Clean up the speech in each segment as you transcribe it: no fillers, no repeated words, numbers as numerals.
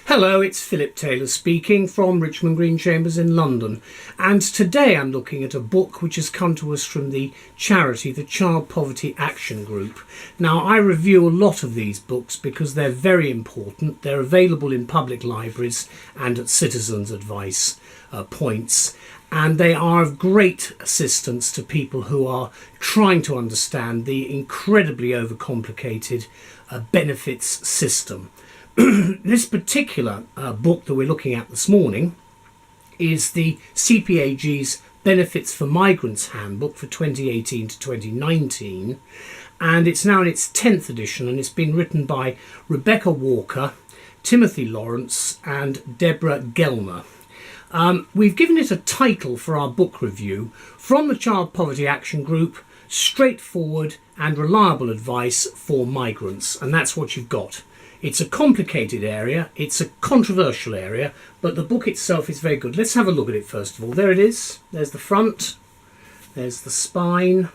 Hello, it's Phillip Taylor speaking from Richmond Green Chambers in London, and today I'm looking at a book which has come to us from the charity, the Child Poverty Action Group. Now, I review a lot of these books because they're very important. They're available in public libraries and at citizens' advice points, and they are of great assistance to people who are trying to understand the incredibly overcomplicated benefits system. This particular book that we're looking at this morning is the CPAG's Benefits for Migrants Handbook for 2018 to 2019, and it's now in its 10th edition, and it's been written by Rebecca Walker, Timothy Lawrence and Deborah Gellner. We've given it a title for our book review: From the Child Poverty Action Group, Straightforward and Reliable Advice for Migrants, and that's what you've got. It's a complicated area, it's a controversial area, but the book itself is very good. Let's have a look at it first of all. There it is. There's the front, there's the spine,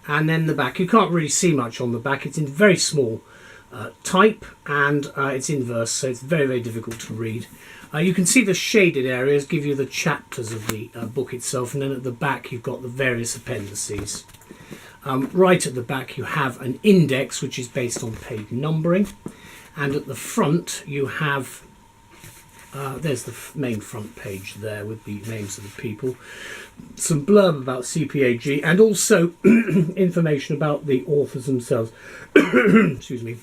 and then the back. You can't really see much on the back. It's in very small type, and it's in verse, so it's very, very difficult to read. You can see the shaded areas give you the chapters of the book itself, and then at the back you've got the various appendices. Right at the back you have an index which is based on page numbering. And at the front you have, there's the main front page there with the names of the people, some blurb about CPAG, and also information about the authors themselves. Excuse me.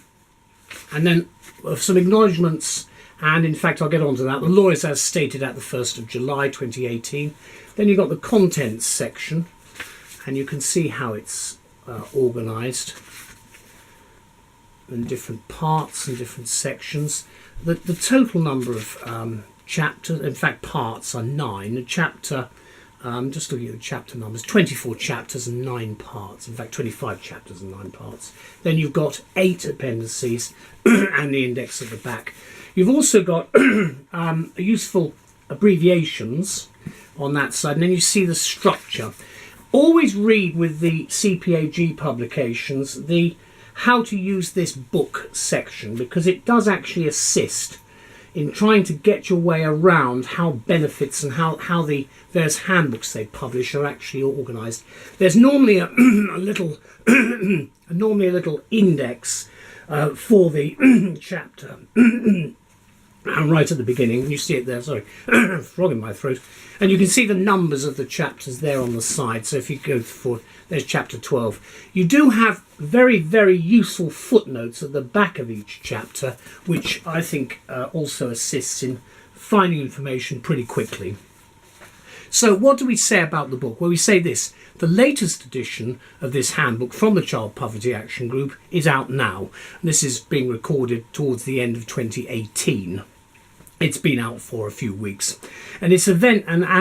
And then some acknowledgements, and in fact I'll get on to that. The law is as stated at the 1st of July 2018. Then you've got the contents section, and you can see how it's organised in different parts and different sections. The total number of chapters, in fact parts, are 9. A chapter, just looking at the chapter numbers, 24 chapters and 9 parts. In fact 25 chapters and 9 parts. Then you've got 8 appendices and the index at the back. You've also got useful abbreviations on that side, and then you see the structure. Always read with the CPAG publications the how to use this book section, because it does actually assist in trying to get your way around how benefits and how the various handbooks they publish are actually organised. There's normally a little index for the chapter. And right at the beginning, you see it there, sorry, frog in my throat, and you can see the numbers of the chapters there on the side. So if you go forward, there's chapter 12. You do have very, very useful footnotes at the back of each chapter, which I think also assists in finding information pretty quickly. So what do we say about the book? Well, we say this: the latest edition of this handbook from the Child Poverty Action Group is out now. This is being recorded towards the end of 2018. It's been out for a few weeks, and it's an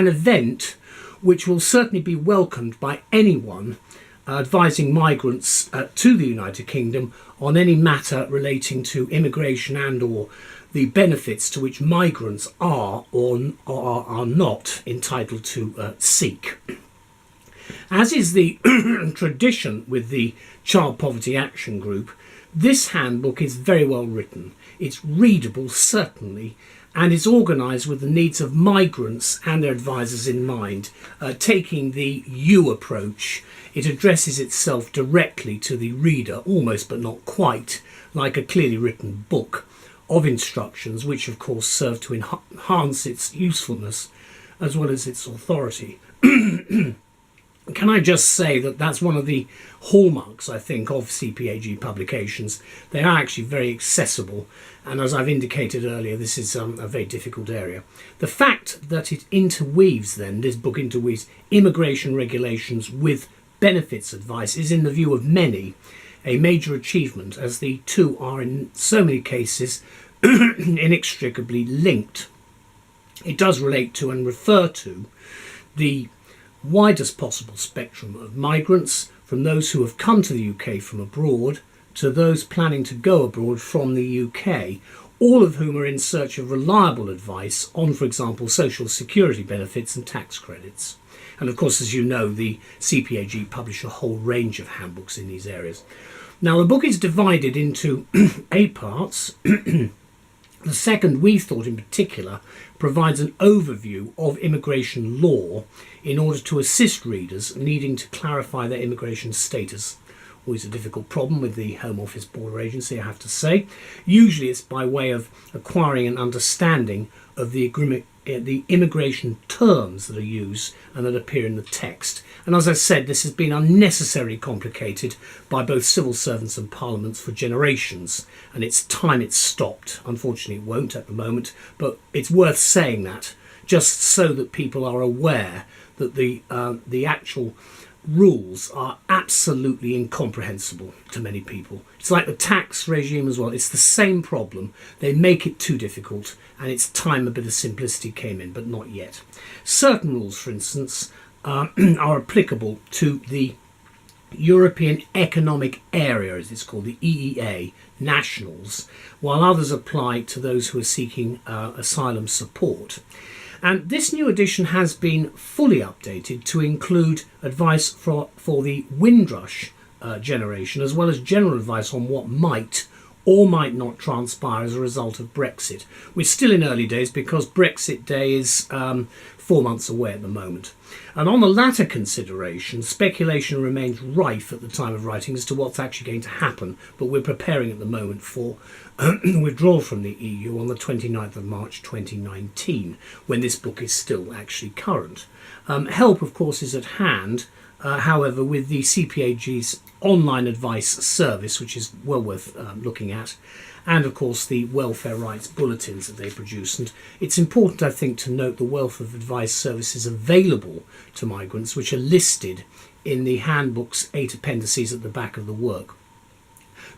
event which will certainly be welcomed by anyone advising migrants to the United Kingdom on any matter relating to immigration and or the benefits to which migrants are or are not entitled to seek. As is the tradition with the Child Poverty Action Group, this handbook is very well written. It's readable, certainly, and it's organised with the needs of migrants and their advisors in mind, taking the you approach. It addresses itself directly to the reader, almost but not quite, like a clearly written book of instructions, which of course serve to enhance its usefulness as well as its authority. Can I just say that that's one of the hallmarks, I think, of CPAG publications. They are actually very accessible, and as I've indicated earlier, this is a very difficult area. The fact that it interweaves then, this book interweaves immigration regulations with benefits advice, is in the view of many a major achievement, as the two are in so many cases inextricably linked. It does relate to and refer to the widest possible spectrum of migrants, from those who have come to the UK from abroad to those planning to go abroad from the UK, all of whom are in search of reliable advice on, for example, social security benefits and tax credits. And of course, as you know, the CPAG publish a whole range of handbooks in these areas. Now, the book is divided into 8 parts. The second, we thought in particular, provides an overview of immigration law in order to assist readers needing to clarify their immigration status. Always a difficult problem with the Home Office Border Agency, I have to say. Usually it's by way of acquiring an understanding of the immigration terms that are used and that appear in the text. And as I said, this has been unnecessarily complicated by both civil servants and parliaments for generations, and it's time it stopped. Unfortunately it won't at the moment, but it's worth saying that just so that people are aware that the actual rules are absolutely incomprehensible to many people. It's like the tax regime as well. It's the same problem. They make it too difficult, and it's time a bit of simplicity came in, but not yet. Certain rules, for instance, are applicable to the European Economic Area, as it's called, the EEA, nationals, while others apply to those who are seeking asylum support. And this new edition has been fully updated to include advice for the Windrush generation, as well as general advice on what might or might not transpire as a result of Brexit. We're still in early days because Brexit Day is 4 months away at the moment. And on the latter consideration, speculation remains rife at the time of writing as to what's actually going to happen, but we're preparing at the moment for withdrawal from the EU on the 29th of March 2019, when this book is still actually current. Help, of course, is at hand, however, with the CPAG's online advice service, which is well worth looking at, and of course the welfare rights bulletins that they produce. And it's important, I think, to note the wealth of advice services available to migrants, which are listed in the handbook's 8 appendices at the back of the work,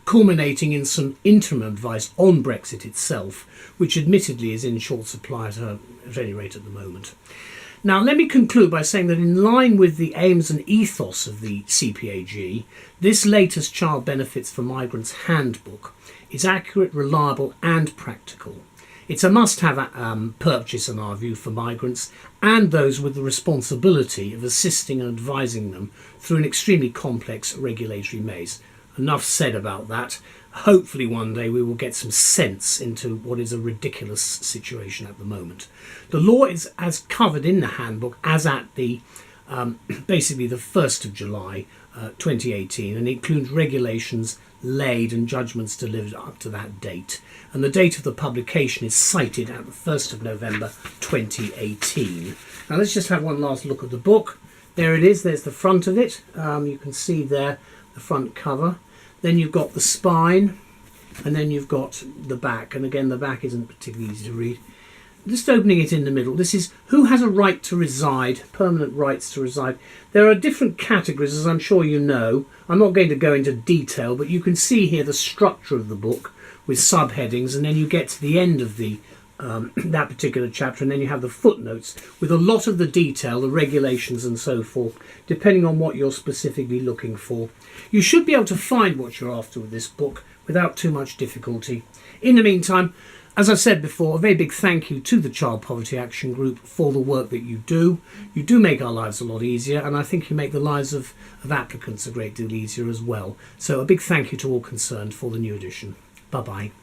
culminating in some interim advice on Brexit itself, which admittedly is in short supply at any rate at the moment. Now, let me conclude by saying that in line with the aims and ethos of the CPAG, this latest Child Benefits for Migrants Handbook is accurate, reliable and practical. It's a must-have purchase, in our view, for migrants and those with the responsibility of assisting and advising them through an extremely complex regulatory maze. Enough said about that. Hopefully one day we will get some sense into what is a ridiculous situation at the moment. The law is as covered in the handbook as at the basically the 1st of July 2018, and it includes regulations laid and judgments delivered up to that date. And the date of the publication is cited at the 1st of November 2018. Now let's just have one last look at the book. There it is, there's the front of it. You can see there the front cover. Then you've got the spine, and then you've got the back. And again, the back isn't particularly easy to read. Just opening it in the middle, this is who has a right to reside, permanent rights to reside. There are different categories, as I'm sure you know. I'm not going to go into detail, but you can see here the structure of the book with subheadings, and then you get to the end of the that particular chapter, and then you have the footnotes with a lot of the detail, the regulations and so forth, depending on what you're specifically looking for. You should be able to find what you're after with this book without too much difficulty. In the meantime, as I said before, a very big thank you to the Child Poverty Action Group for the work that you do. You do make our lives a lot easier, and I think you make the lives of applicants a great deal easier as well. So a big thank you to all concerned for the new edition. Bye-bye.